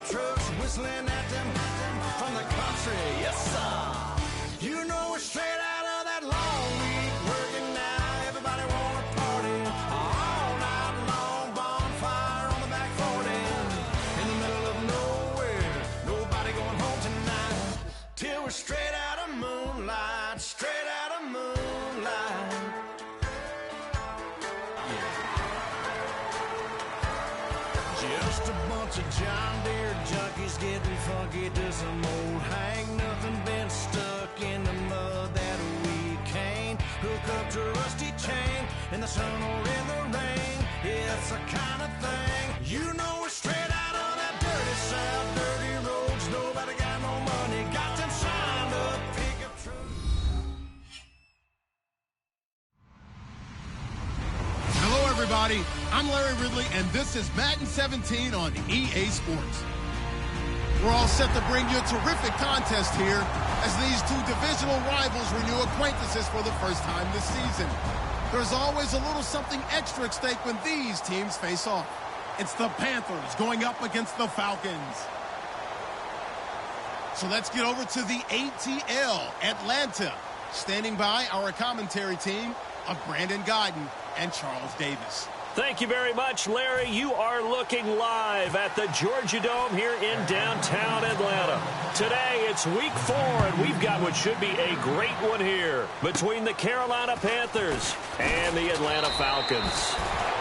Trucks whistling at them from the country, yes sir. You know we're straight out of that long week working now. Everybody wanna party all night long. Bonfire on the back 40 in the middle of nowhere. Nobody going home tonight till we're straight out of moonlight, straight out of moonlight. Just a bunch of John Deere junkies getting funky to some old hang nothing, been stuck in the mud that we can't hook up to a rusty chain in the sun or in the rain. It's the kind of thing, you know we're straight out of that dirty south, dirty roads. Nobody got no money, got them signed up pickup trucks. Hello, everybody. I'm Larry Ridley, and this is Madden 17 on EA Sports. We're all set to bring you a terrific contest here as these two divisional rivals renew acquaintances for the first time this season. There's always a little something extra at stake when these teams face off. It's the Panthers going up against the Falcons. So let's get over to the ATL, Atlanta. Standing by our commentary team of Brandon Godden and Charles Davis. Thank you very much, Larry. You are looking live at the Georgia Dome here in downtown Atlanta. Today, it's week 4, and we've got what should be a great one here between the Carolina Panthers and the Atlanta Falcons.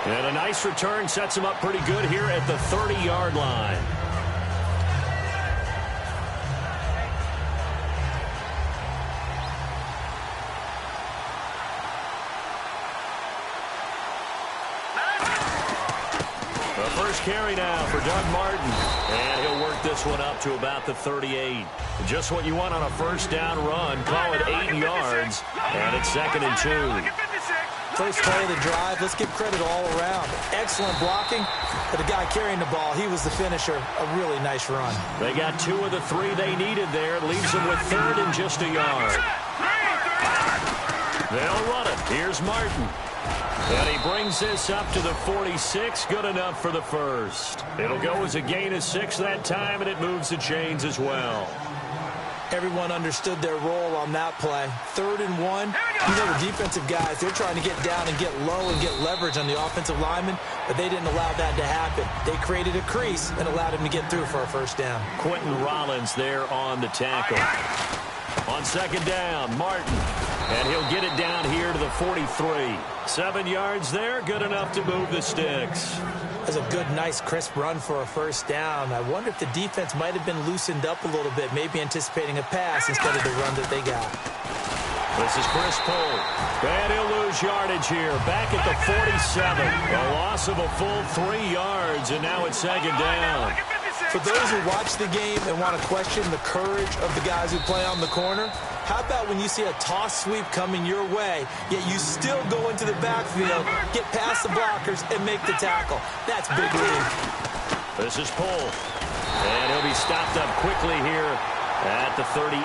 And a nice return sets them up pretty good here at the 30-yard line. Carry now for Doug Martin, and he'll work this one up to about the 38. Just what you want on a first down run. Call it 8 yards, and it's 2nd and 2. First play of the drive, let's give credit all around. Excellent blocking, but the guy carrying the ball, he was the finisher. A really nice run. They got 2 of the 3 they needed there. Leaves them with 3rd and just a yard. They'll run it. Here's Martin. And he brings this up to the 46. Good enough for the first. It'll go as a gain of 6 that time, and it moves the chains as well. Everyone understood their role on that play. 3rd and 1. You know the defensive guys, they're trying to get down and get low and get leverage on the offensive lineman, but they didn't allow that to happen. They created a crease and allowed him to get through for a first down. Quentin Rollins there on the tackle. On 2nd down, Martin. And he'll get it down here to the 43. 7 yards there, good enough to move the sticks. That's a good, nice, crisp run for a first down. I wonder if the defense might have been loosened up a little bit, maybe anticipating a pass instead of the run that they got. This is Chris Pohl. And he'll lose yardage here, back at the 47. A loss of a full 3 yards, and now it's 2nd down. For those who watch the game and want to question the courage of the guys who play on the corner, how about when you see a toss sweep coming your way, yet you still go into the backfield, get past the blockers, and make the tackle? That's big league. This is Pohl. And he'll be stopped up quickly here at the 38.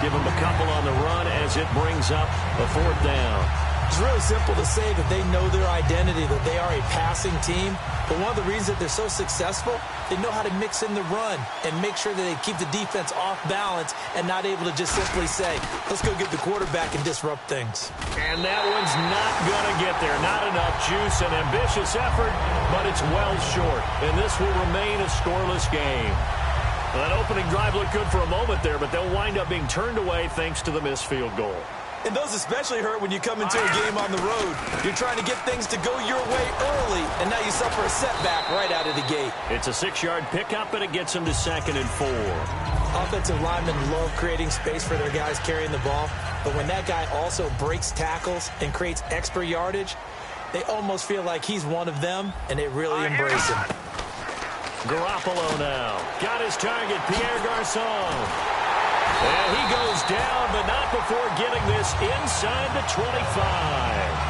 Give him a couple on the run as it brings up a 4th down. It's really simple to say that they know their identity, that they are a passing team. But one of the reasons that they're so successful, they know how to mix in the run and make sure that they keep the defense off balance and not able to just simply say, let's go get the quarterback and disrupt things. And that one's not going to get there. Not enough juice, an ambitious effort, but it's well short. And this will remain a scoreless game. Well, that opening drive looked good for a moment there, but they'll wind up being turned away thanks to the missed field goal. And those especially hurt when you come into a game on the road. You're trying to get things to go your way early, and now you suffer a setback right out of the gate. It's a 6-yard pickup, and it gets them to 2nd and 4. Offensive linemen love creating space for their guys carrying the ball, but when that guy also breaks tackles and creates extra yardage, they almost feel like he's one of them, and they really embrace him. Garoppolo now. Got his target, Pierre Garçon. And he goes down, but not before getting this inside the 25.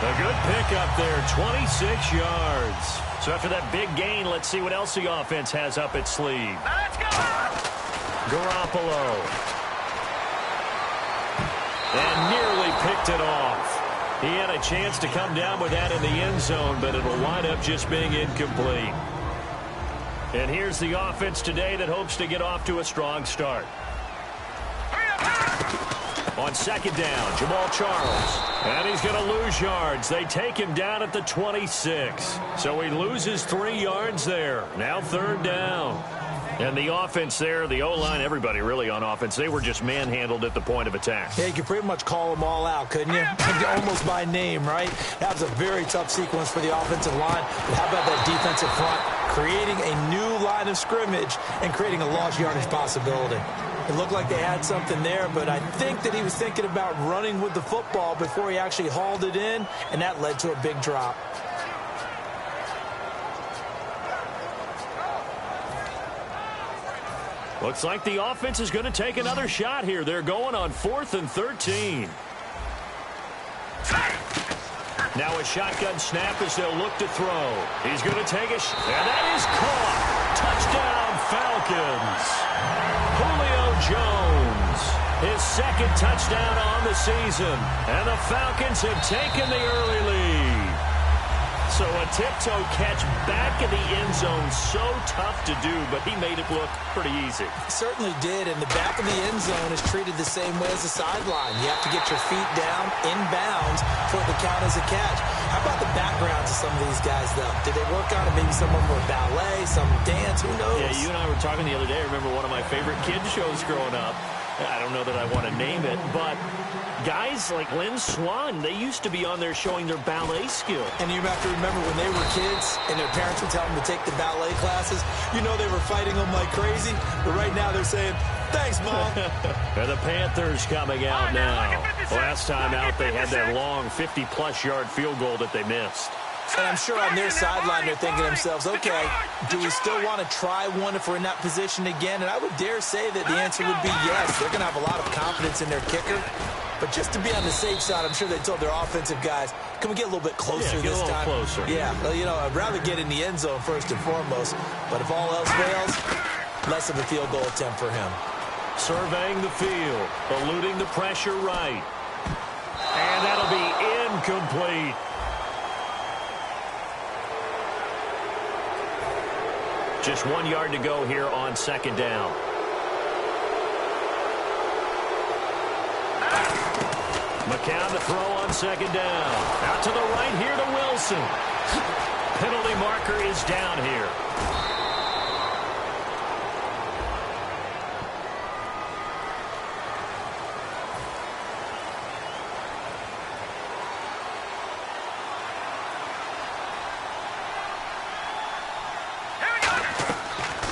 A good pickup there, 26 yards. So after that big gain, let's see what else the offense has up its sleeve. Let's go! Garoppolo. And nearly picked it off. He had a chance to come down with that in the end zone, but it'll wind up just being incomplete. And here's the offense today that hopes to get off to a strong start. On second down, Jamal Charles. And he's going to lose yards. They take him down at the 26. So he loses 3 yards there. Now third down. And the offense there, the O-line, everybody really on offense, they were just manhandled at the point of attack. Yeah, you could pretty much call them all out, couldn't you? Almost by name, right? That was a very tough sequence for the offensive line. But how about that defensive front creating a new line of scrimmage and creating a lost yardage possibility? It looked like they had something there, but I think that he was thinking about running with the football before he actually hauled it in, and that led to a big drop. Looks like the offense is going to take another shot here. They're going on 4th and 13. Now a shotgun snap as they'll look to throw. He's going to take a shot, and that is caught. Touchdown, Falcons. Julio Jones, his second touchdown on the season. And the Falcons have taken the early lead. So a tiptoe catch back in the end zone, so tough to do, but he made it look pretty easy. He certainly did, and the back of the end zone is treated the same way as the sideline. You have to get your feet down, inbounds, for it to count as a catch. How about the backgrounds of some of these guys, though? Did they work on it? Maybe some of them were ballet, some dance, who knows? Yeah, you and I were talking the other day. I remember one of my favorite kids shows growing up. I don't know that I want to name it, but guys like Lynn Swan, they used to be on there showing their ballet skill. And you have to remember when they were kids and their parents would tell them to take the ballet classes, you know they were fighting them like crazy, but right now they're saying, thanks, Mom. And the Panthers coming out now. Last time out, they had that long 50-plus yard field goal that they missed. And I'm sure on their sideline they're thinking to themselves, okay, do we still want to try one if we're in that position again? And I would dare say that the answer would be yes. They're going to have a lot of confidence in their kicker. But just to be on the safe side, I'm sure they told their offensive guys, can we get a little bit closer this time? Closer. Yeah, well, you know, I'd rather get in the end zone first and foremost. But if all else fails, less of a field goal attempt for him. Surveying the field, eluding the pressure right. And that'll be incomplete. Just 1 yard to go here on second down. McCown to throw on second down. Out to the right here to Wilson. Penalty marker is down here.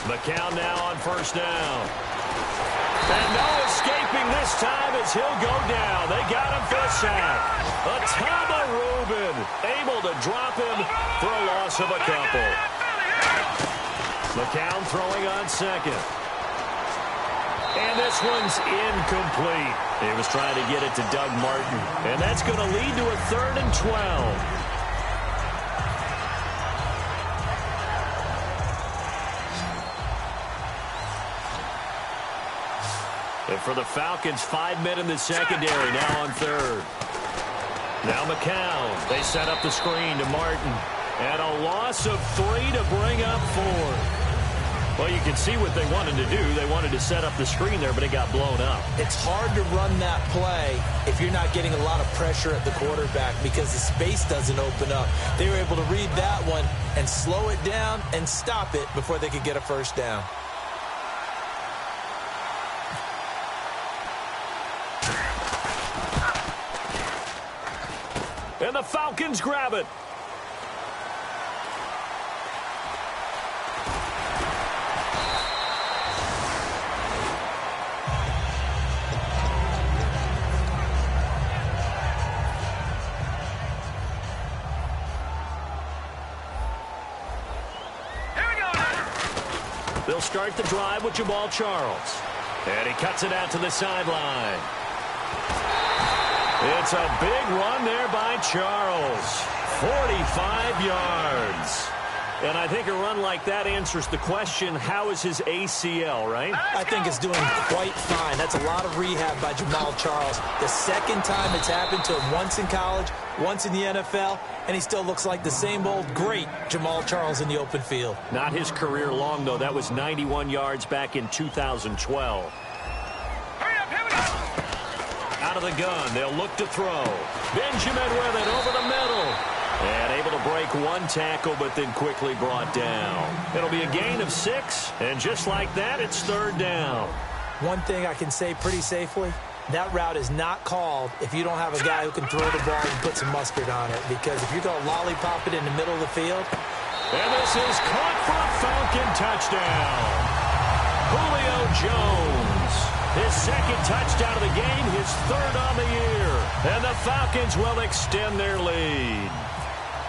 McCown now on first down. And no escaping this time as he'll go down. They got him for a sack. Atama Rubin able to drop him for a loss of a couple. McCown throwing on second. And this one's incomplete. He was trying to get it to Doug Martin. And that's going to lead to a 3rd and 12. And for the Falcons, 5 men in the secondary, now on third. Now McCown. They set up the screen to Martin. And a loss of 3 to bring up 4. Well, you can see what they wanted to do. They wanted to set up the screen there, but it got blown up. It's hard to run that play if you're not getting a lot of pressure at the quarterback because the space doesn't open up. They were able to read that one and slow it down and stop it before they could get a first down. And the Falcons grab it. They'll start the drive with Jamal Charles. And he cuts it out to the sideline. It's a big run there by Charles. 45 yards. And I think a run like that answers the question, how is his ACL, right? I think it's doing quite fine. That's a lot of rehab by Jamal Charles. The second time it's happened to him, once in college, once in the NFL, and he still looks like the same old great Jamal Charles in the open field. Not his career long, though. That was 91 yards back in 2012. Out of the gun, they'll look to throw. Benjamin with it over the middle. And able to break one tackle, but then quickly brought down. It'll be a gain of 6, and just like that, it's 3rd down. One thing I can say pretty safely, that route is not called if you don't have a guy who can throw the ball and put some mustard on it. Because if you're going to lollipop it in the middle of the field. And this is caught for a Falcon touchdown. Julio Jones. His 2nd touchdown of the game, his 3rd on the year. And the Falcons will extend their lead.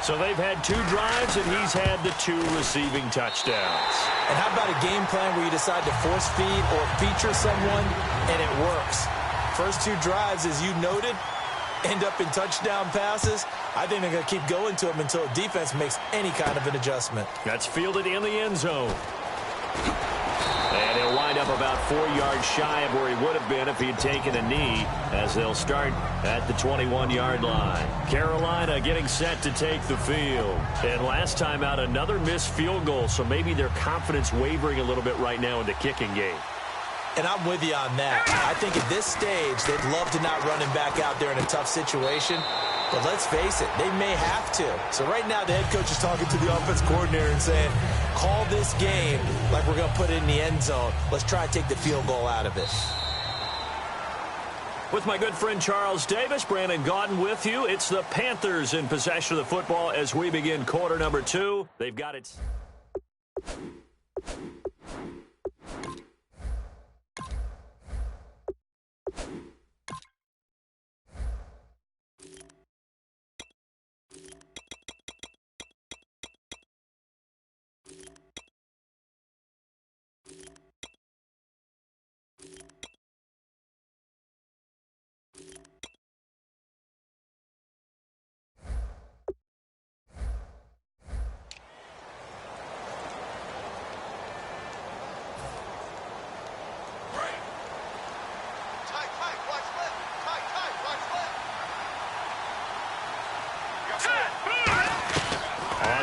So they've had 2 drives, and he's had the 2 receiving touchdowns. And how about a game plan where you decide to force feed or feature someone, and it works? First 2 drives, as you noted, end up in touchdown passes. I think they're going to keep going to him until the defense makes any kind of an adjustment. That's fielded in the end zone. And he'll wind up about 4 yards shy of where he would have been if he'd taken a knee, as they'll start at the 21-yard line. Carolina getting set to take the field. And last time out, another missed field goal, so maybe their confidence wavering a little bit right now in the kicking game. And I'm with you on that. I think at this stage, they'd love to not run him back out there in a tough situation. But let's face it, they may have to. So right now, the head coach is talking to the offense coordinator and saying, call this game like we're going to put it in the end zone. Let's try to take the field goal out of it. With my good friend Charles Davis, Brandon Gaudin with you. It's the Panthers in possession of the football as we begin quarter number 2. They've got it.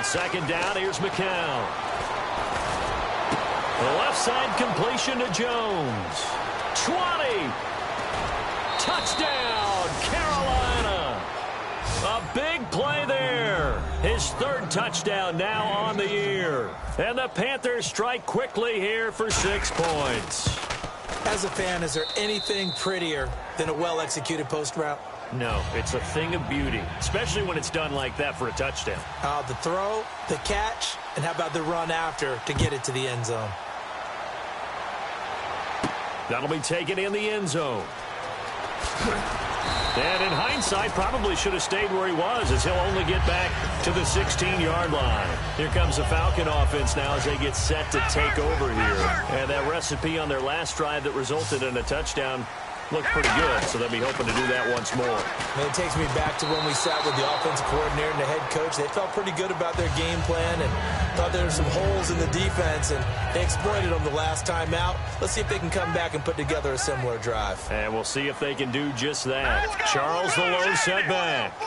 Second down, here's McCown. The left side completion to Jones. 20. Touchdown, Carolina. A big play there. His 3rd touchdown now on the year. And the Panthers strike quickly here for 6 points. As a fan, is there anything prettier than a well-executed post route? No, it's a thing of beauty, especially when it's done like that for a touchdown. The throw, the catch, and how about the run after to get it to the end zone? That'll be taken in the end zone. And in hindsight, probably should have stayed where he was, as he'll only get back to the 16-yard line. Here comes the Falcon offense now as they get set to take over here. And that recipe on their last drive that resulted in a touchdown looked pretty good, so they'll be hoping to do that once more. And it takes me back to when we sat with the offensive coordinator and the head coach. They felt pretty good about their game plan and thought there were some holes in the defense, and they exploited them the last time out. Let's see if they can come back and put together a similar drive. And we'll see if they can do just that. Charles, the low setback.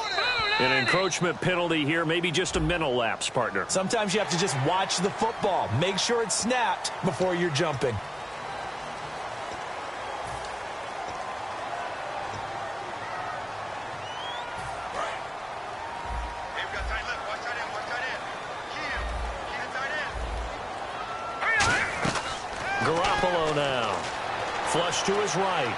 An encroachment penalty here, maybe just a mental lapse, partner. Sometimes you have to just watch the football. Make sure it's snapped before you're jumping. Garoppolo now. Flush to his right.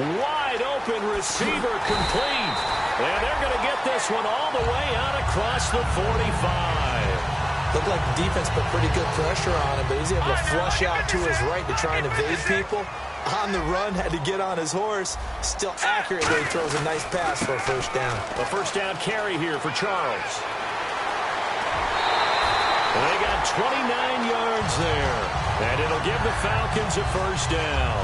Wide open receiver complete. And they're going to get this one all the way out across the 45. Looked like the defense put pretty good pressure on him, but he's able to flush out to his right to try and evade people. On the run, had to get on his horse. Still accurately throws a nice pass for a first down. A first down carry here for Charles. And they got 29 yards there. And it'll give the Falcons a first down.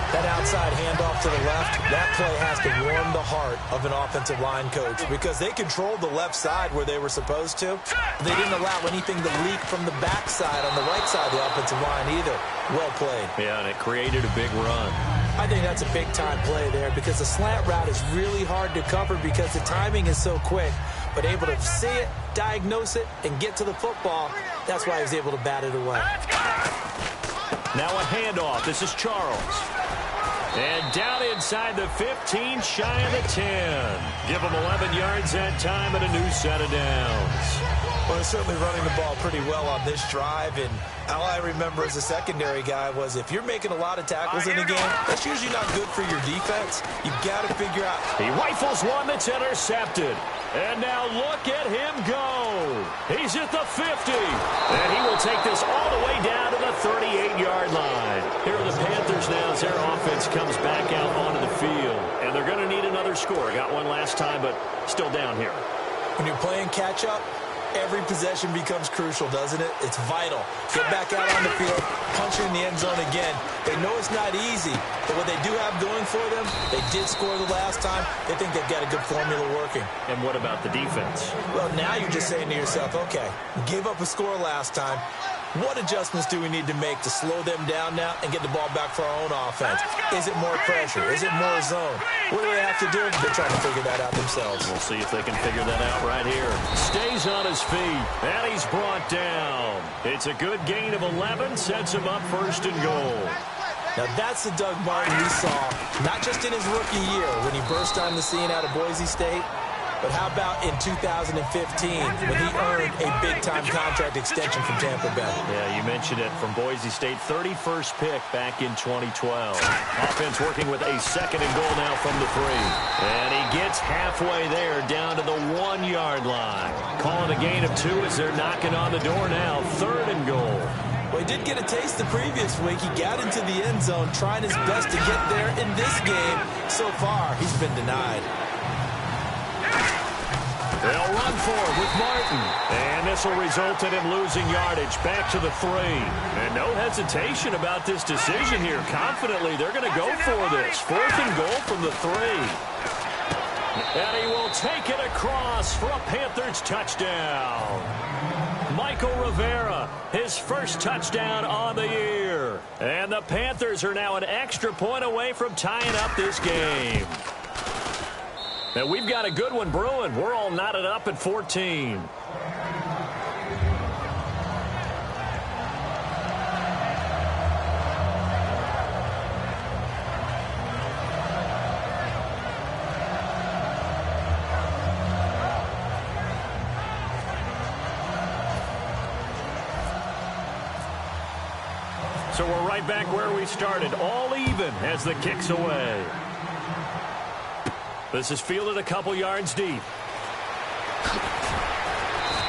That outside handoff to the left, that play has to warm the heart of an offensive line coach because they controlled the left side where they were supposed to. They didn't allow anything to leak from the backside on the right side of the offensive line either. Well played. Yeah, and it created a big run. I think that's a big-time play there because the slant route is really hard to cover because the timing is so quick. But able to see it, diagnose it, and get to the football, that's why he was able to bat it away. Now a handoff. This is Charles. And down inside the 15, shy of the 10. Give him 11 yards that time and a new set of downs. Well, they're certainly running the ball pretty well on this drive, and all I remember as a secondary guy was if you're making a lot of tackles in a game, that's usually not good for your defense. You've got to figure out. He rifles one that's intercepted. And now look at him go. He's at the 50. And he will take this all the way down to the 38-yard line. Here are the Panthers now as their offense comes back out onto the field. And they're going to need another score. Got one last time, but still down here. When you're playing catch-up, every possession becomes crucial, doesn't it? It's vital. Get back out on the field, punch in the end zone again. They know it's not easy, but what they do have going for them, they did score the last time. They think they've got a good formula working. And what about the defense? Well, now you're just saying to yourself, okay, gave up a score last time. What adjustments do we need to make to slow them down now and get the ball back for our own offense? Is it more pressure? Is it more zone? What do they have to do? They're trying to figure that out themselves. We'll see if they can figure that out right here. Stays on his feet, and he's brought down. It's a good gain of 11, sets him up first and goal. Now that's the Doug Martin we saw, not just in his rookie year when he burst on the scene out of Boise State, but how about in 2015 when he earned a big-time contract extension from Tampa Bay? Yeah, you mentioned it, from Boise State, 31st pick back in 2012. Offense working with a second and goal now from the 3. And he gets halfway there down to the 1-yard line. Calling a gain of 2 as they're knocking on the door now, 3rd and goal. Well, he did get a taste the previous week. He got into the end zone trying his best to get there in this game. So far, he's been denied. They'll run for it with Martin. And this will result in him losing yardage back to the 3. And no hesitation about this decision here. Confidently, they're going to go for this. 4th and goal from the 3. And he will take it across for a Panthers touchdown. Michael Rivera, his first touchdown on the year. And the Panthers are now an extra point away from tying up this game. And we've got a good one brewing. We're all knotted up at 14. So we're right back where we started, all even as the kick's away. This is fielded a couple yards deep.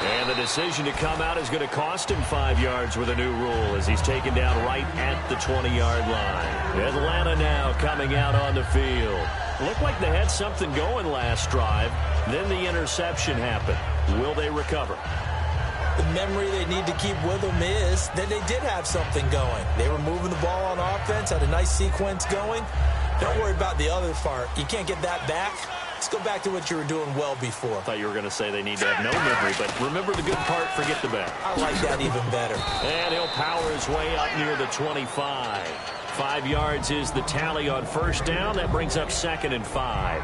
And the decision to come out is going to cost him 5 yards with a new rule as he's taken down right at the 20-yard line. Atlanta now coming out on the field. Looked like they had something going last drive. Then the interception happened. Will they recover? The memory they need to keep with them is that they did have something going. They were moving the ball on offense, had a nice sequence going. Don't worry about the other part. You can't get that back. Let's go back to what you were doing well before. I thought you were going to say they need to have no memory, but remember the good part, forget the bad. I like that even better. And he'll power his way up near the 25. 5 yards is the tally on first down. That brings up 2nd and 5.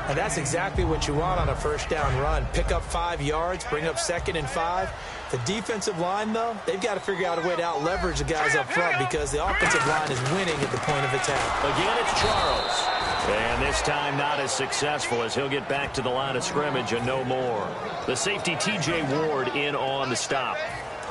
And that's exactly what you want on a first down run. Pick up 5 yards, bring up 2nd and 5. The defensive line, though, they've got to figure out a way to out-leverage the guys up front because the offensive line is winning at the point of attack. Again, it's Charles. And this time not as successful as he'll get back to the line of scrimmage and no more. The safety, T.J. Ward, in on the stop.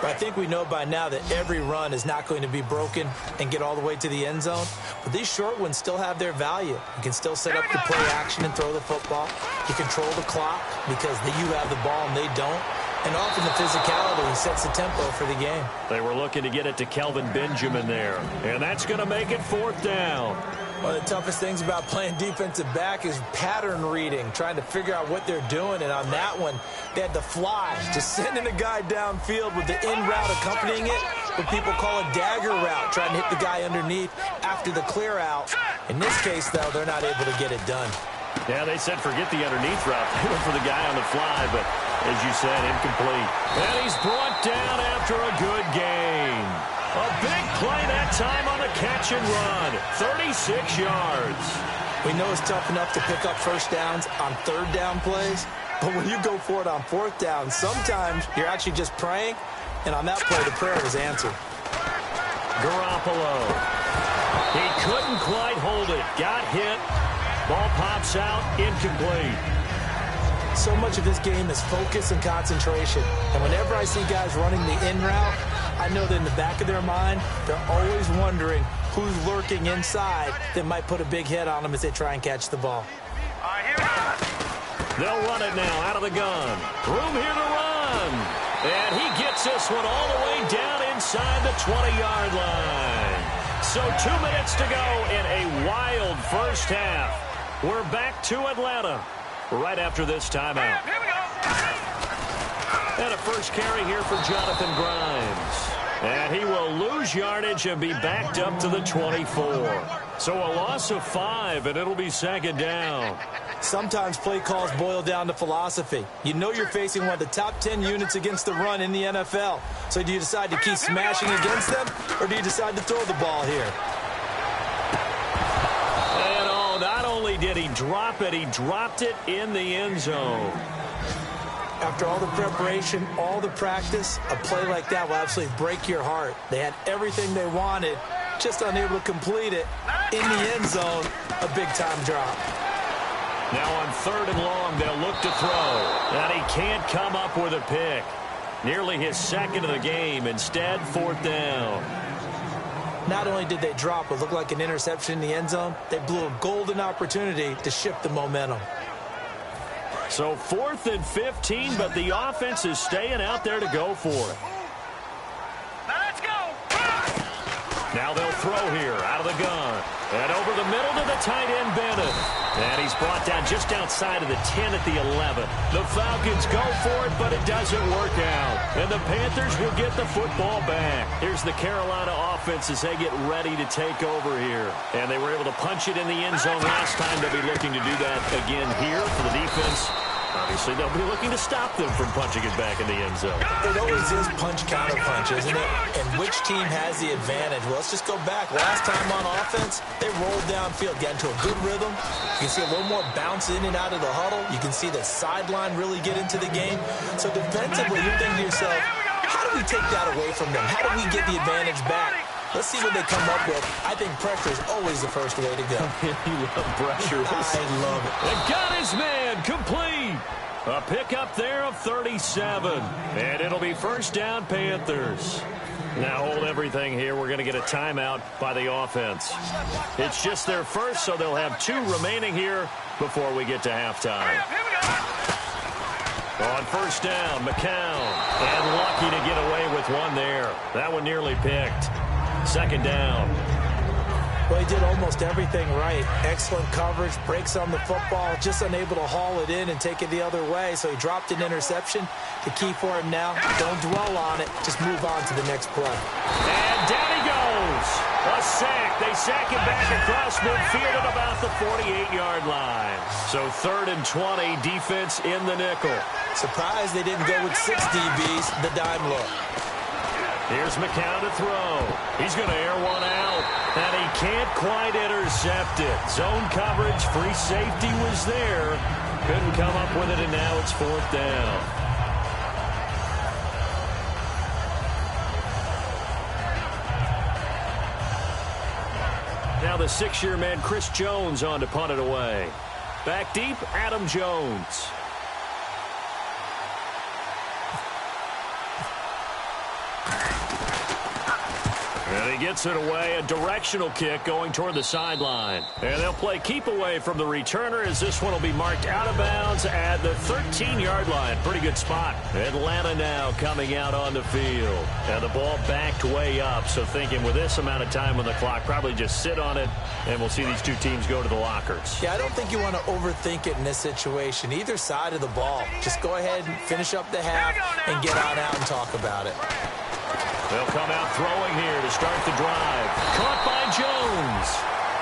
But I think we know by now that every run is not going to be broken and get all the way to the end zone. But these short ones still have their value. You can still set up the play action and throw the football. You control the clock because you have the ball and they don't. And often the physicality sets the tempo for the game. They were looking to get it to Kelvin Benjamin there. And that's going to make it 4th down. One of the toughest things about playing defensive back is pattern reading, trying to figure out what they're doing. And on that one, they had to fly, just sending a guy downfield with the in route accompanying it. what people call a dagger route, trying to hit the guy underneath after the clear out. In this case, though, they're not able to get it done. Yeah, they said forget the underneath route. They went for the guy on the fly, but as you said, incomplete. And he's brought down after a good gain. A big play that time on the catch and run. 36 yards. We know it's tough enough to pick up first downs on third down plays, but when you go for it on fourth down, sometimes you're actually just praying, and on that play, the prayer was answered. Garoppolo. He couldn't quite hold it. Got hit. Ball pops out. Incomplete. So much of this game is focus and concentration, and whenever I see guys running the in route, I know that in the back of their mind, they're always wondering who's lurking inside that might put a big hit on them as they try and catch the ball. They'll run it now out of the gun. Room here to run. And he gets this one all the way down inside the 20-yard line. So 2 minutes to go in a wild first half. We're back to Atlanta right after this timeout. And a first carry here for Jonathan Grimes. And he will lose yardage and be backed up to the 24. So a loss of 5, and it'll be second down. Sometimes play calls boil down to philosophy. You know you're facing one of the top 10 units against the run in the NFL. So do you decide to keep smashing against them, or do you decide to throw the ball here? And oh, not only did he drop it, he dropped it in the end zone. After all the preparation, all the practice, a play like that will absolutely break your heart. They had everything they wanted, just unable to complete it. In the end zone, a big-time drop. Now on 3rd and long, they'll look to throw. And he can't come up with a pick. Nearly his second of the game. Instead, 4th down. Not only did they drop what looked like an interception in the end zone, they blew a golden opportunity to shift the momentum. So 4th and 15, but the offense is staying out there to go for it. Let's go. Now they'll throw here out of the gun. And over the middle to the tight end, Bennett. And he's brought down just outside of the 10 at the 11. The Falcons go for it, but it doesn't work out. And the Panthers will get the football back. Here's the Carolina offense as they get ready to take over here. And they were able to punch it in the end zone last time. They'll be looking to do that again here for the defense. Obviously, they'll be looking to stop them from punching it back in the end zone. It always is punch-counter-punch, isn't it? And which team has the advantage? Well, let's just go back. Last time on offense, they rolled downfield, got into a good rhythm. You can see a little more bounce in and out of the huddle. You can see the sideline really get into the game. So defensively, you're thinking to yourself, how do we take that away from them? How do we get the advantage back? Let's see what they come up with. I think pressure is always the first way to go. You love pressure. I love it. And got his man complete. A pickup there of 37. And it'll be first down, Panthers. Now hold everything here. We're going to get a timeout by the offense. It's just their first, so they'll have 2 remaining here before we get to halftime. On first down, McCown. And lucky to get away with one there. That one nearly picked. Second down. Well, he did almost everything right. Excellent coverage, breaks on the football, just unable to haul it in and take it the other way. So he dropped an interception. The key for him now, don't dwell on it. Just move on to the next play. And down he goes. A sack. They sack him back across midfield at about the 48-yard line. So 3rd and 20, defense in the nickel. Surprised they didn't go with 6 DBs, the dime look. Here's McCown to throw. He's going to air one out, and he can't quite intercept it. Zone coverage, free safety was there. Couldn't come up with it, and now it's 4th down. Now the 6-year man, Chris Jones, on to punt it away. Back deep, Adam Jones. And he gets it away, a directional kick going toward the sideline. And they'll play keep away from the returner as this one will be marked out of bounds at the 13-yard line. Pretty good spot. Atlanta now coming out on the field. And the ball backed way up, so thinking with this amount of time on the clock, probably just sit on it, and we'll see these 2 teams go to the lockers. Yeah, I don't think you want to overthink it in this situation. Either side of the ball. Just go ahead and finish up the half and get on out and talk about it. They'll come out throwing here to start the drive. Caught by Jones.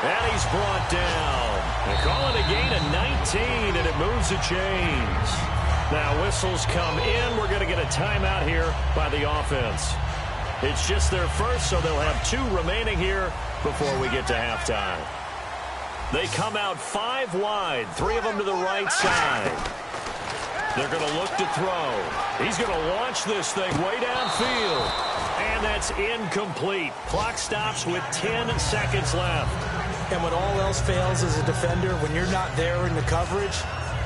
And he's brought down. They call it a gain of 19, and it moves the chains. Now whistles come in. We're going to get a timeout here by the offense. It's just their first, so they'll have 2 remaining here before we get to halftime. They come out 5 wide, 3 of them to the right side. They're going to look to throw. He's going to launch this thing way downfield. And that's incomplete. Clock stops with 10 seconds left. And when all else fails as a defender, when you're not there in the coverage,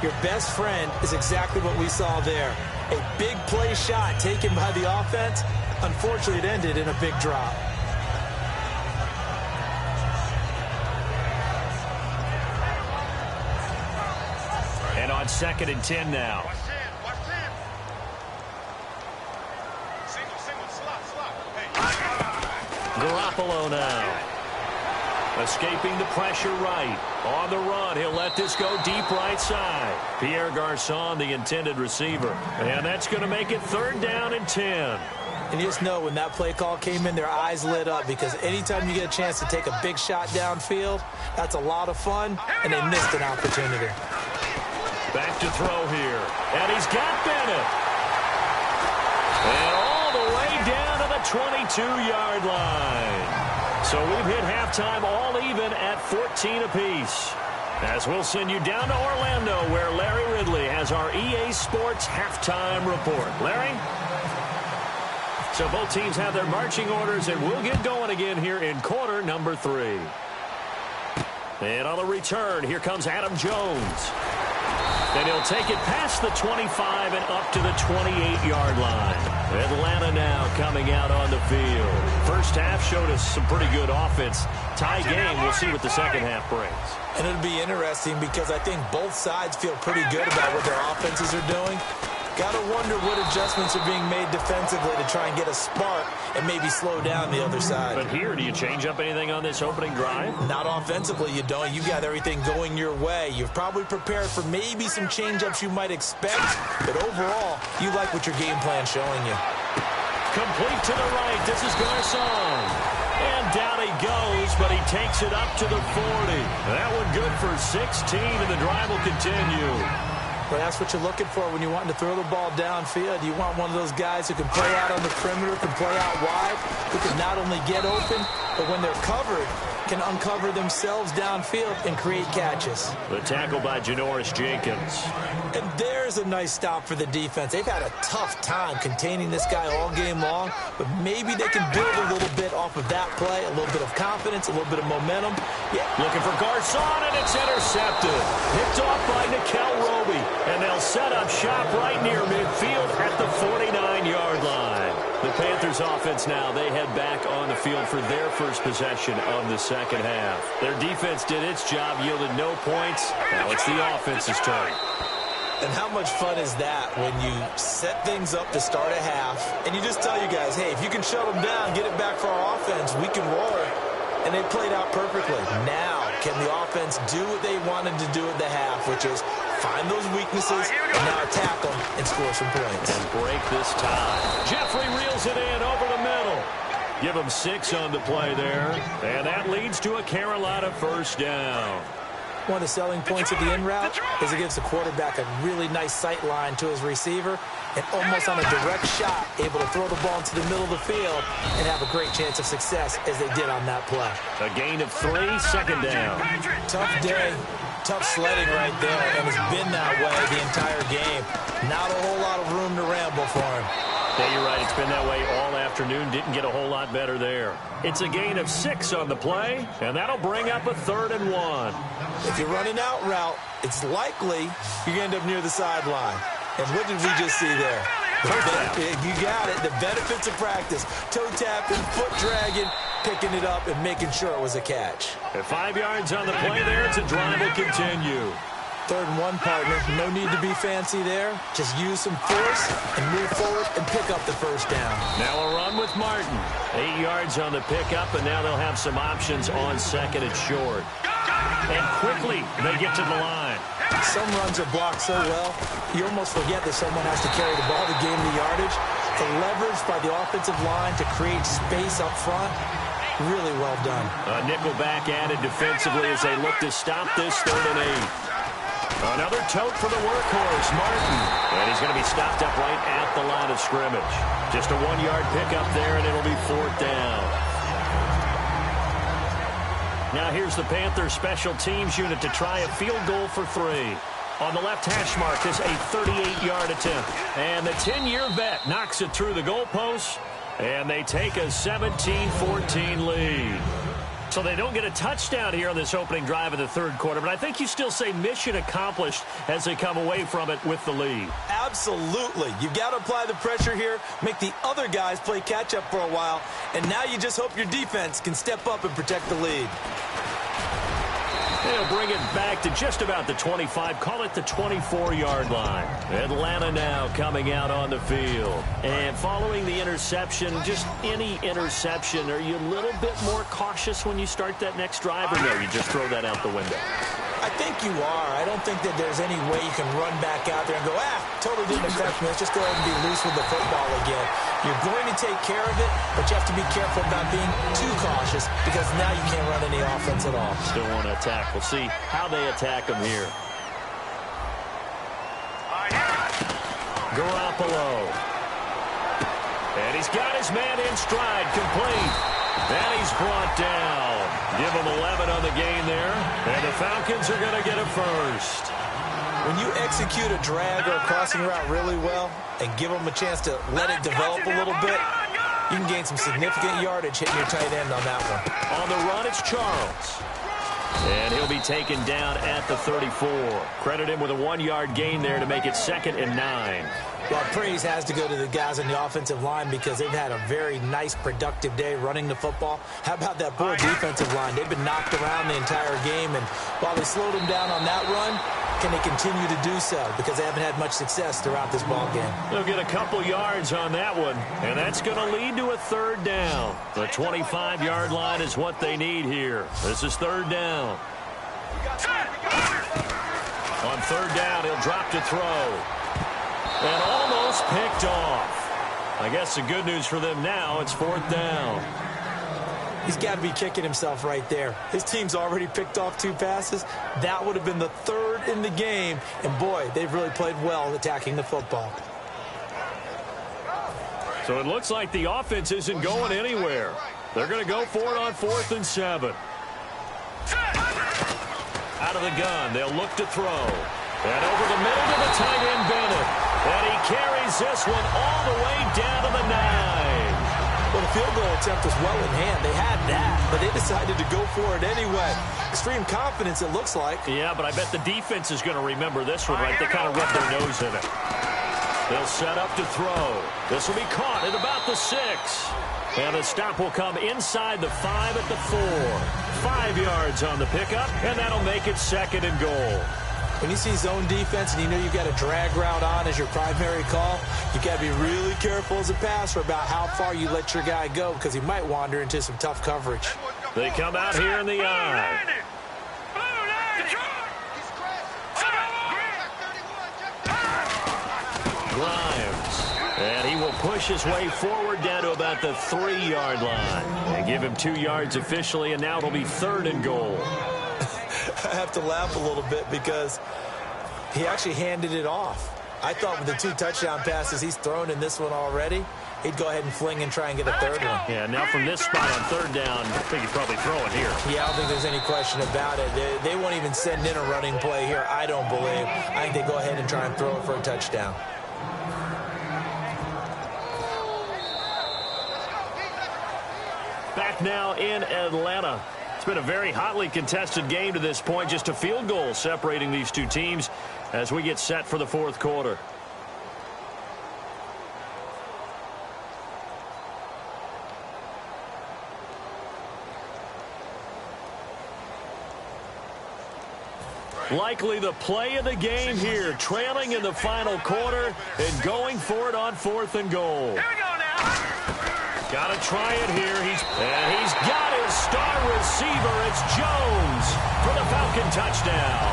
your best friend is exactly what we saw there. A big play shot taken by the offense. Unfortunately, it ended in a big drop. And on 2nd and 10 now. Garoppolo now. Escaping the pressure right. On the run, he'll let this go deep right side. Pierre Garçon, the intended receiver. And that's going to make it 3rd down and 10. And you just know when that play call came in, their eyes lit up, because anytime you get a chance to take a big shot downfield, that's a lot of fun, and they missed an opportunity. Back to throw here. And he's got Bennett. And all the way down to the 22-yard line. So we've hit halftime all even at 14 apiece. As we'll send you down to Orlando, where Larry Ridley has our EA Sports halftime report. Larry? So both teams have their marching orders, and we'll get going again here in quarter number 3. And on the return, here comes Adam Jones. And he'll take it past the 25 and up to the 28-yard line. Atlanta now coming out on the field. First half showed us some pretty good offense. Tie game, we'll see what the second half brings. And it'll be interesting because I think both sides feel pretty good about what their offenses are doing. Got to wonder what adjustments are being made defensively to try and get a spark and maybe slow down the other side. But here, do you change up anything on this opening drive? Not offensively, you don't. You got everything going your way. You've probably prepared for maybe some change-ups you might expect, but overall, you like what your game plan's showing you. Complete to the right. This is Garçon. And down he goes, but he takes it up to the 40. That one good for 16, and the drive will continue. Well, that's what you're looking for when you're wanting to throw the ball downfield. You want one of those guys who can play out on the perimeter, can play out wide, who can not only get open, but when they're covered, can uncover themselves downfield and create catches. The tackle by Janoris Jenkins. And there's a nice stop for the defense. They've had a tough time containing this guy all game long, but maybe they can build a little bit off of that play, a little bit of confidence, a little bit of momentum. Yeah. Looking for Garçon, and it's intercepted. Picked off by Nikel Roby, and they'll set up shop right near midfield at the 49-yard line. The Panthers offense now, they head back on the field for their first possession of the second half. Their defense did its job, yielded no points. Now it's the offense's turn. And how much fun is that when you set things up to start a half, and you just tell you guys, hey, if you can shut them down, get it back for our offense, we can roll. And they played out perfectly. Now, can the offense do what they wanted to do at the half, which is find those weaknesses and now attack them and score some points. And break this tie. Jeffrey reels it in over the middle. Give him 6 on the play there. And that leads to a Carolina first down. One of the selling points of the in route is it gives the quarterback a really nice sight line to his receiver and almost on a direct shot able to throw the ball into the middle of the field and have a great chance of success as they did on that play. A gain of 3, second down. Tough day, tough sledding right there, and it's been that way the entire game. Not a whole lot of room to ramble for him. Yeah, you're right. It's been that way all afternoon. Didn't get a whole lot better there. It's a gain of 6 on the play, and that'll bring up a 3rd and 1. If you're running out route, it's likely you're going to end up near the sideline. And what did we just see there? You got it. The benefits of practice. Toe tapping, foot dragging, picking it up, and making sure it was a catch. At 5 yards on the play there, it's a drive will continue. 3rd and 1, partner. No need to be fancy there. Just use some force and move forward and pick up the first down. Now a run with Martin. 8 yards on the pickup, and now they'll have some options on 2nd and short. And quickly, they get to the line. Some runs are blocked so well, you almost forget that someone has to carry the ball to gain the yardage. The leverage by the offensive line to create space up front, really well done. A nickel back added defensively as they look to stop this 3rd and 8. Another tote for the workhorse, Martin. And he's going to be stopped up right at the line of scrimmage. Just a 1-yard pickup there, and it'll be 4th down. Now here's the Panthers special teams unit to try a field goal for 3. On the left hash mark, this a 38-yard attempt. And the 10-year vet knocks it through the goalpost, and they take a 17-14 lead. So they don't get a touchdown here on this opening drive of the 3rd quarter, but I think you still say mission accomplished as they come away from it with the lead. Absolutely. You've got to apply the pressure here, make the other guys play catch-up for a while, and now you just hope your defense can step up and protect the lead. They'll bring it back to just about the 25, call it the 24-yard line. Atlanta now coming out on the field. And following the interception, just any interception, are you a little bit more cautious when you start that next drive, or no, you just throw that out the window? I think you are. I don't think that there's any way you can run back out there and go, totally didn't affect me. Let's just go ahead and be loose with the football again. You're going to take care of it, but you have to be careful about being too cautious because now you can't run any offense at all. Still want to attack. We'll see how they attack them here. Garoppolo. And he's got his man in stride, complete. And he's brought down. Give him 11 on the game there. And the Falcons are going to get a first. When you execute a drag or a crossing route really well and give them a chance to let it develop a little bit, you can gain some significant yardage hitting your tight end on that one. On the run, it's Charles. And he'll be taken down at the 34. Credit him with a 1-yard gain there to make it 2nd and 9. Well, praise has to go to the guys on the offensive line because they've had a very nice, productive day running the football. How about that poor defensive line? They've been knocked around the entire game, and while they slowed them down on that run, can they continue to do so? Because they haven't had much success throughout this ball game. They'll get a couple yards on that one, and that's going to lead to a 3rd down. The 25-yard line is what they need here. This is 3rd down. On 3rd down, he'll drop to throw. And almost picked off. I guess the good news for them now, it's 4th down. He's got to be kicking himself right there. His team's already picked off 2 passes. That would have been the 3rd in the game. And, boy, they've really played well attacking the football. So it looks like the offense isn't going anywhere. They're going to go for it on 4th and 7. Out of the gun, they'll look to throw. And over the middle to the tight end, Bennett. And he carries this one all the way down to the 9. Well, the field goal attempt was well in hand. They had that, but they decided to go for it anyway. Extreme confidence, it looks like. Yeah, but I bet the defense is going to remember this one, right? They kind of rub their nose in it. They'll set up to throw. This will be caught at about the 6. And the stop will come inside the 5 at the 4. 5 yards on the pickup, and that'll make it 2nd and goal. When you see zone defense and you know you've got a drag route on as your primary call, you've got to be really careful as a passer about how far you let your guy go because he might wander into some tough coverage. They come out here in the eye. Grimes. And he will push his way forward down to about the 3-yard line. And give him 2 yards officially, and now it'll be 3rd and goal. I have to laugh a little bit because he actually handed it off. I thought with the 2 touchdown passes he's thrown in this one already, he'd go ahead and fling and try and get a 3rd one. Yeah, now from this spot on 3rd down, I think he's probably throwing here. Yeah, I don't think there's any question about it. They won't even send in a running play here, I don't believe. I think they go ahead and try and throw it for a touchdown. Back now in Atlanta. It's been a very hotly contested game to this point. Just a field goal separating these 2 teams as we get set for the 4th quarter. Likely the play of the game here, trailing in the final quarter and going for it on 4th and goal. Here we go now. Got to try it here. He's got his star receiver. It's Jones for the Falcon touchdown.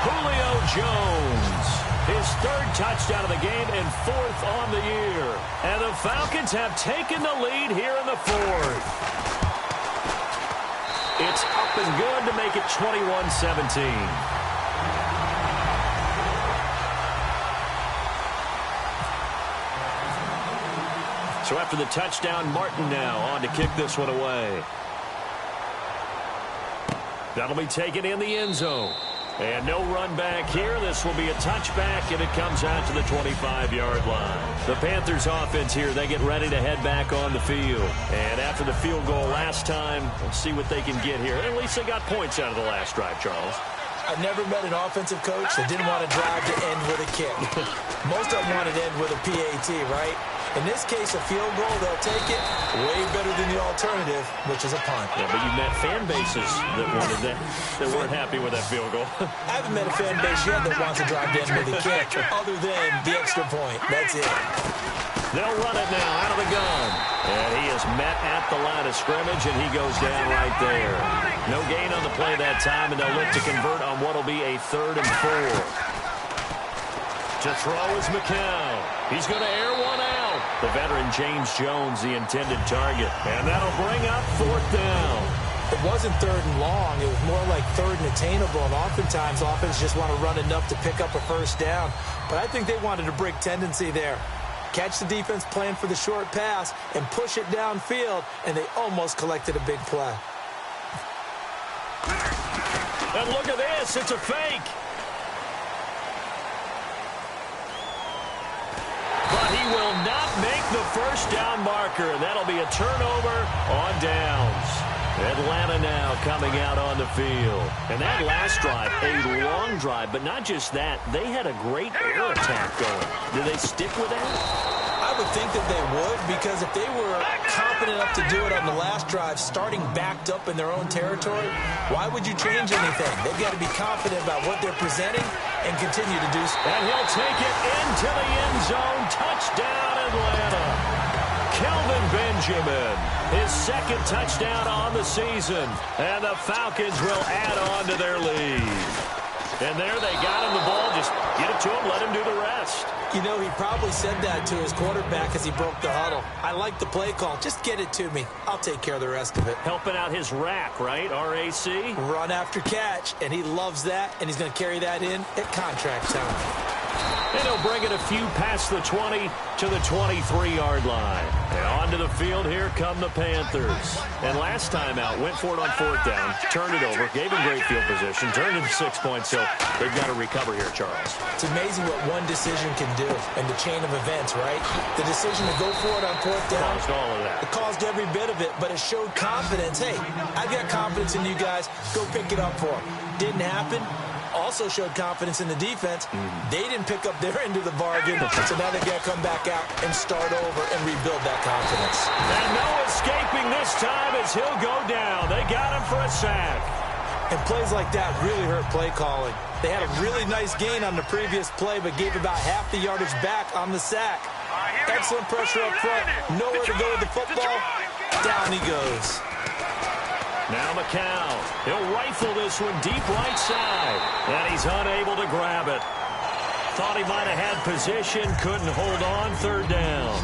Julio Jones. His third touchdown of the game and fourth on the year. And the Falcons have taken the lead here in the fourth. It's up and good to make it 21-17. So after the touchdown, Martin now on to kick this one away. That'll be taken in the end zone. And no run back here. This will be a touchback, and it comes out to the 25-yard line. The Panthers offense here, they get ready to head back on the field. And after the field goal last time, let's see what they can get here. At least they got points out of the last drive, Charles. I've never met an offensive coach that didn't want to drive to end with a kick. Most of them wanted to end with a PAT, right? In this case, a field goal, they'll take it way better than the alternative, which is a punt. Yeah, but you met fan bases that wanted that, that weren't happy with that field goal. I haven't met a fan base yet that wants to drive to end with a kick, other than the extra point. That's it. They'll run it now out of the gun. And he is met at the line of scrimmage, and he goes down right there. No gain on the play that time, and they'll look to convert on what will be a 3rd and 4. To throw is McCown. He's going to air one out. The veteran James Jones, the intended target. And that'll bring up 4th down. It wasn't 3rd and long. It was more like 3rd and attainable. And oftentimes, offense just want to run enough to pick up a 1st down. But I think they wanted a break tendency there. Catch the defense playing for the short pass and push it downfield, and they almost collected a big play. And look at this. It's a fake. But he will not make the 1st down marker. That'll be a turnover on downs. Atlanta now coming out on the field. And that last drive, a long drive, but not just that. They had a great air attack going. Do they stick with that? I would think that they would, because if they were confident enough to do it on the last drive, starting backed up in their own territory, why would you change anything? They've got to be confident about what they're presenting and continue to do so. And he'll take it into the end zone. Touchdown, Atlanta. Kelvin Benjamin, his 2nd touchdown on the season. And the Falcons will add on to their lead. And there they got him the ball. Just get it to him, let him do the rest. You know, he probably said that to his quarterback as he broke the huddle. I like the play call. Just get it to me. I'll take care of the rest of it. Helping out his rack, right? R-A-C? Run after catch, and he loves that, and he's going to carry that in at contract time. And he'll bring it a few past the 20 to the 23-yard line. And onto the field, here come the Panthers. And last time out, went for it on 4th down, turned it over, gave him great field position, turned it to 6 points, so they've got to recover here, Charles. It's amazing what one decision can do in the chain of events, right? The decision to go for it on 4th down. Caused all of that. It caused every bit of it, but it showed confidence. Hey, I've got confidence in you guys. Go pick it up for them. Didn't happen. Also showed confidence in the defense. They didn't pick up their end of the bargain, so now they've got to come back out and start over and rebuild that confidence. And no escaping this time as he'll go down. They got him for a sack. And plays like that really hurt play calling. They had a really nice gain on the previous play, but gave about half the yardage back on the sack. Excellent pressure up front. Nowhere to go with the football. Down he goes. Now McCown. He'll rifle this one deep right side. And he's unable to grab it. Thought he might have had position. Couldn't hold on. 3rd down.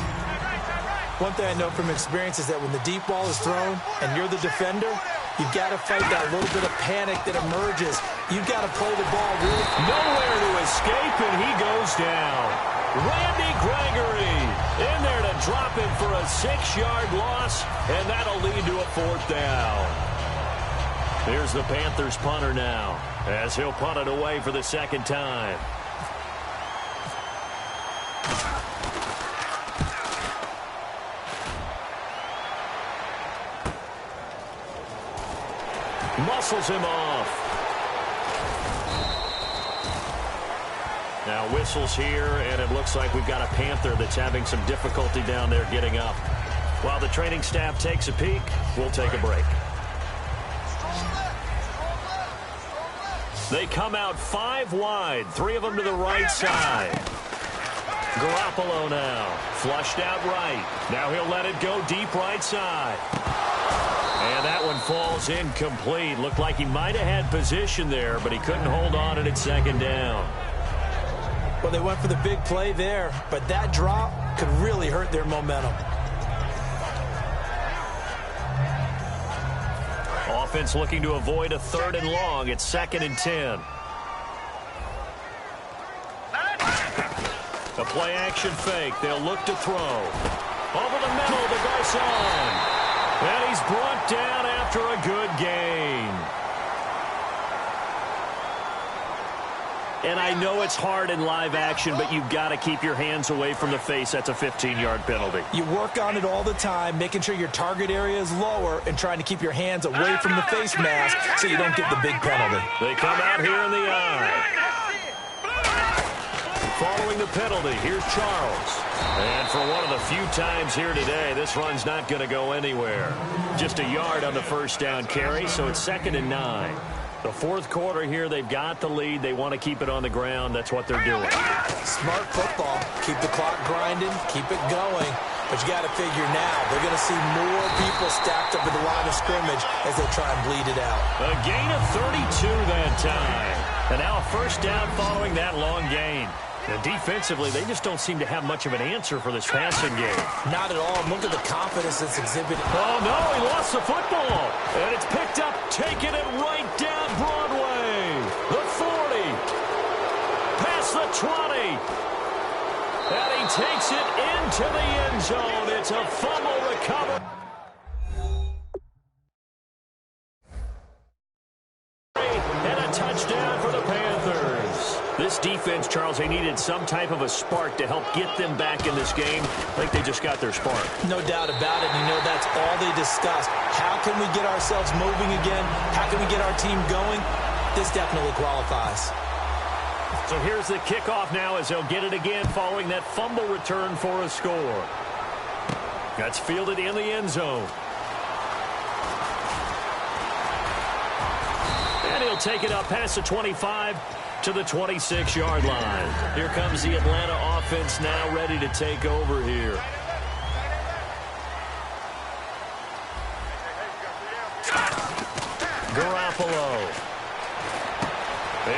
One thing I know from experience is that when the deep ball is thrown and you're the defender, you've got to fight that little bit of panic that emerges. You've got to play the ball really. Nowhere to escape, and he goes down. Randy Gregory in there to drop him for a 6-yard loss, and that'll lead to a 4th down. Here's the Panthers punter now, as he'll punt it away for the 2nd time. Muscles him off. Now whistles here, and it looks like we've got a Panther that's having some difficulty down there getting up. While the training staff takes a peek, we'll take a break. They come out 5 wide, 3 of them to the right side. Garoppolo now, flushed out right. Now he'll let it go deep right side. And that one falls incomplete. Looked like he might have had position there, but he couldn't hold on, and it's 2nd down. Well, they went for the big play there, but that drop could really hurt their momentum. Offense looking to avoid a 3rd and long. It's 2nd and 10. A play-action fake. They'll look to throw. Over the middle to Garcon. And he's brought down after a good gain. And I know it's hard in live action, but you've got to keep your hands away from the face. That's a 15-yard penalty. You work on it all the time, making sure your target area is lower and trying to keep your hands away from the face mask so you don't get the big penalty. They come out here in the eye. Following the penalty, here's Charles. And for one of the few times here today, this run's not going to go anywhere. Just a yard on the first down carry, so it's 2nd and 9. The 4th quarter here, they've got the lead. They want to keep it on the ground. That's what they're doing. Smart football. Keep the clock grinding. Keep it going. But you got to figure now, they're going to see more people stacked up at the line of scrimmage as they try and bleed it out. A gain of 32 that time. And now a first down following that long gain. And defensively, they just don't seem to have much of an answer for this passing game. Not at all. Look at the confidence that's exhibited. Oh, no, he lost the football. And it's picked up, taking it right down Broadway. The 40. Past the 20. And he takes it into the end zone. It's a fumble recovery. And a touchdown for the Panthers. This defense, Charles, they needed some type of a spark to help get them back in this game. I think they just got their spark. No doubt about it. You know, that's all they discussed. How can we get ourselves moving again? How can we get our team going? This definitely qualifies. So here's the kickoff now as they'll get it again following that fumble return for a score. That's fielded in the end zone. And he'll take it up past the 25 to the 26-yard line. Here comes the Atlanta offense now ready to take over here. Garoppolo.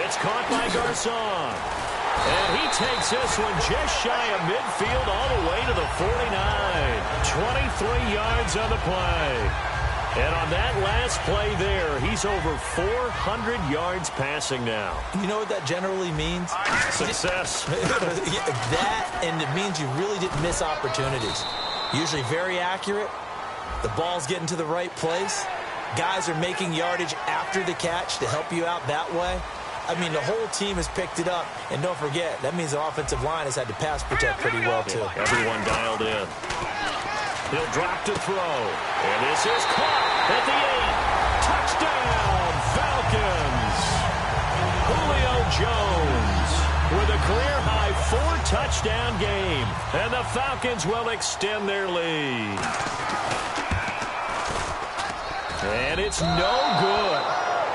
It's caught by Garcon. And he takes this one just shy of midfield all the way to the 49. 23 yards on the play. And on that last play there, he's over 400 yards passing now. You know what that generally means? Success. That, and it means you really didn't miss opportunities. Usually very accurate. The ball's getting to the right place. Guys are making yardage after the catch to help you out that way. I mean, the whole team has picked it up. And don't forget, that means the offensive line has had to pass protect pretty well, too. Everyone dialed in. He'll drop to throw. And this is caught at the 8. Touchdown, Falcons. Julio Jones with a career-high 4-touchdown game. And the Falcons will extend their lead. And it's no good.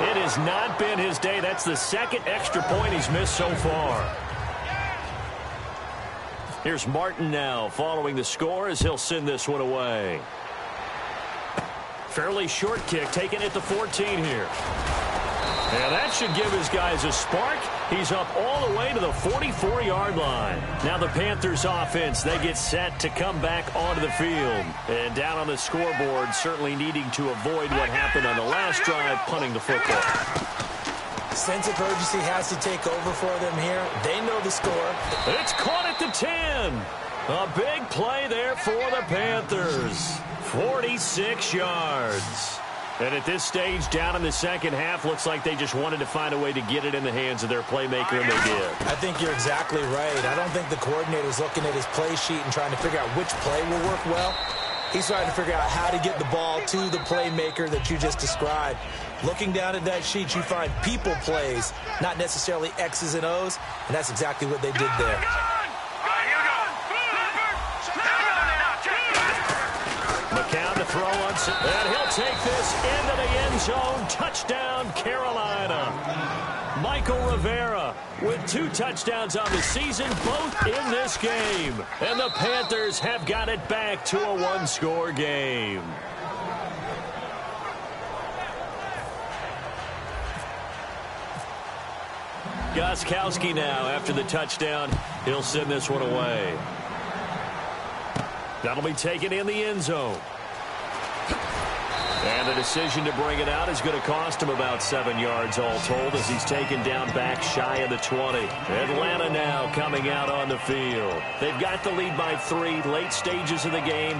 It has not been his day. That's the second extra point he's missed so far. Here's Martin now following the score as he'll send this one away. Fairly short kick taken at the 14 here. And that should give his guys a spark. He's up all the way to the 44-yard line. Now the Panthers offense, they get set to come back onto the field. And down on the scoreboard, certainly needing to avoid what happened on the last drive, punting the football. Sense of urgency has to take over for them here. They know the score. It's caught at the 10. A big play there for the Panthers. 46 yards. And at this stage, down in the second half, looks like they just wanted to find a way to get it in the hands of their playmaker, and they did. I think you're exactly right. I don't think the coordinator's looking at his play sheet and trying to figure out which play will work well. He's trying to figure out how to get the ball to the playmaker that you just described. Looking down at that sheet, you find people plays, not necessarily X's and O's, and that's exactly what they did there. McCown to throw on, and he'll take this into the end zone. Touchdown, Carolina. Michael Rivera with 2 touchdowns on the season, both in this game. And the Panthers have got it back to a 1-score game. Gostkowski now, after the touchdown, he'll send this one away. That'll be taken in the end zone. And the decision to bring it out is going to cost him about 7 yards all told as he's taken down back shy of the 20. Atlanta now coming out on the field. They've got the lead by 3, late stages of the game.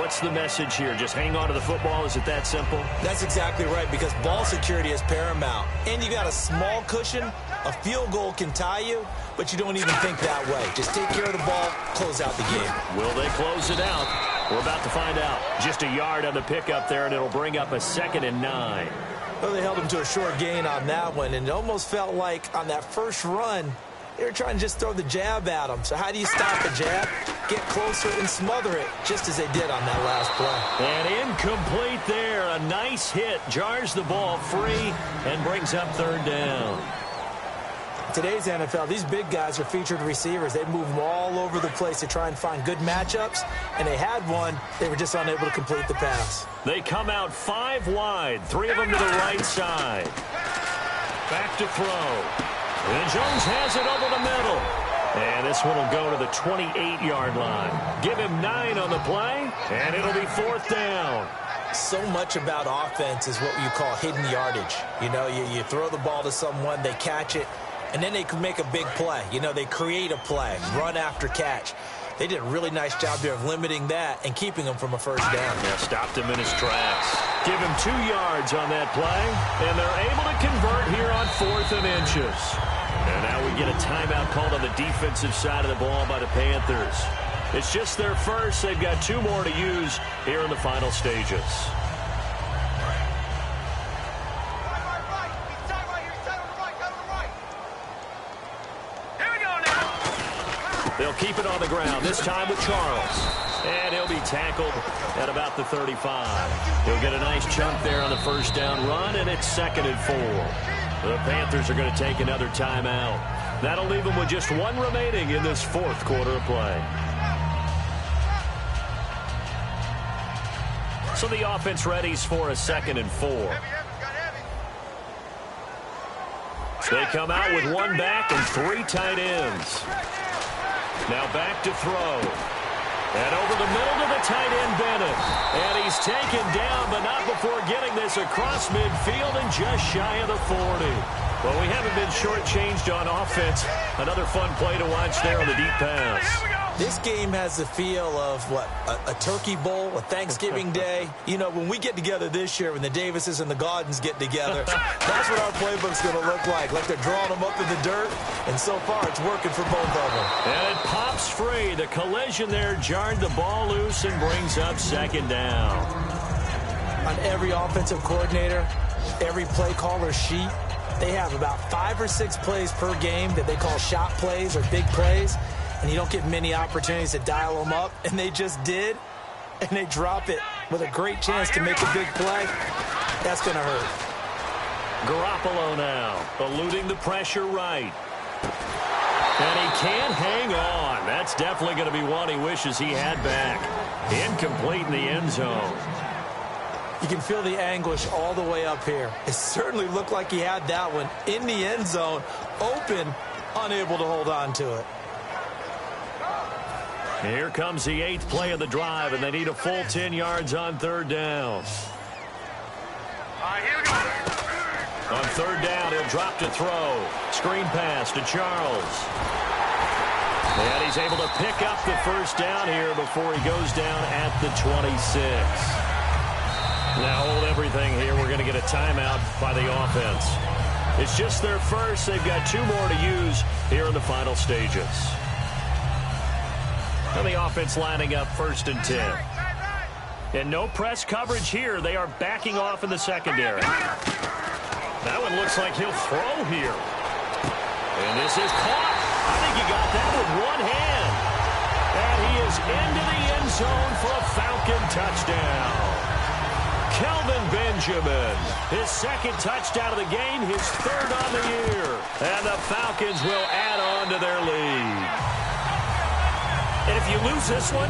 What's the message here? Just hang on to the football? Is it that simple? That's exactly right, because ball security is paramount. And you got a small cushion. A field goal can tie you, but you don't even think that way. Just take care of the ball, close out the game. Will they close it out? We're about to find out. Just a yard on the pickup there, and it'll bring up a 2nd and 9. Well, they held him to a short gain on that one, and it almost felt like on that first run, they were trying to just throw the jab at him. So how do you stop a jab? Get closer and smother it, just as they did on that last play. And incomplete there. A nice hit. Jars the ball free and brings up 3rd down. Today's NFL, these big guys are featured receivers. They move them all over the place to try and find good matchups, and they had one. They were just unable to complete the pass. They come out 5 wide, 3 of them to the right side. Back to throw. And Jones has it over the middle. And this one will go to the 28-yard line. Give him 9 on the play, and it'll be 4th down. So much about offense is what you call hidden yardage. You know, you throw the ball to someone, they catch it, and then they can make a big play. You know, they create a play, run after catch. They did a really nice job there of limiting that and keeping him from a 1st down. Yeah, stopped him in his tracks. Give him 2 yards on that play, and they're able to convert here on 4th and inches. And now we get a timeout called on the defensive side of the ball by the Panthers. It's just their first. They've got 2 more to use here in the final stages. They'll keep it on the ground, this time with Charles. And he'll be tackled at about the 35. He'll get a nice chunk there on the 1st down run, and it's 2nd and 4. The Panthers are going to take another timeout. That'll leave them with just 1 remaining in this 4th quarter of play. So the offense readies for a 2nd and 4. They come out with 1 back and 3 tight ends. Now back to throw. And over the middle to the tight end, Bennett. And he's taken down, but not before getting this across midfield and just shy of the 40. Well, we haven't been shortchanged on offense. Another fun play to watch there on the deep pass. This game has the feel of, what, a turkey bowl, a Thanksgiving day. You know, when we get together this year, when the Davises and the Gaudens get together, that's what our playbook's going to look like. Like they're drawing them up in the dirt, and so far it's working for both of them. And it pops free. The collision there jarred the ball loose and brings up 2nd down. On every offensive coordinator, every play caller sheet, they have about 5 or 6 plays per game that they call shot plays or big plays. And you don't get many opportunities to dial them up, and they just did, and they drop it with a great chance to make a big play. That's going to hurt. Garoppolo now, eluding the pressure right. And he can't hang on. That's definitely going to be one he wishes he had back. Incomplete in the end zone. You can feel the anguish all the way up here. It certainly looked like he had that one in the end zone, open, unable to hold on to it. Here comes the 8th play of the drive, and they need a full 10 yards on 3rd down. On 3rd down, he'll drop to throw. Screen pass to Charles. And he's able to pick up the 1st down here before he goes down at the 26. Now hold everything here. We're going to get a timeout by the offense. It's just their first. They've got 2 more to use here in the final stages. And the offense lining up 1st and 10. And no press coverage here. They are backing off in the secondary. That one looks like he'll throw here. And this is caught. I think he got that with 1 hand. And he is into the end zone for a Falcon touchdown. Kelvin Benjamin, his 2nd touchdown of the game, his 3rd on the year. And the Falcons will add on to their lead. And if you lose this one,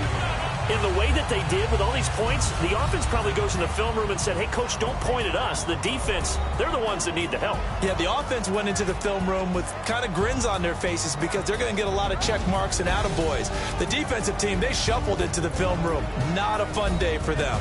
in the way that they did with all these points, the offense probably goes in the film room and said, hey, coach, don't point at us. The defense, they're the ones that need the help. Yeah, the offense went into the film room with kind of grins on their faces because they're going to get a lot of check marks and attaboys. The defensive team, they shuffled into the film room. Not a fun day for them.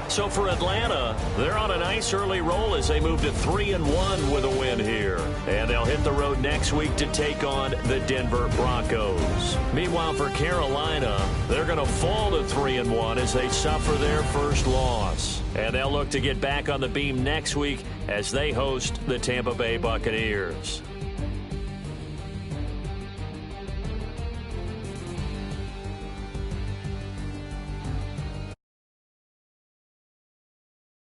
So for Atlanta, they're on a nice early roll as they move to 3-1 with a win here. And they'll hit the road next week to take on the Denver Broncos. Meanwhile, for Carolina, they're going to fall to 3-1 as they suffer their first loss. And they'll look to get back on the beam next week as they host the Tampa Bay Buccaneers.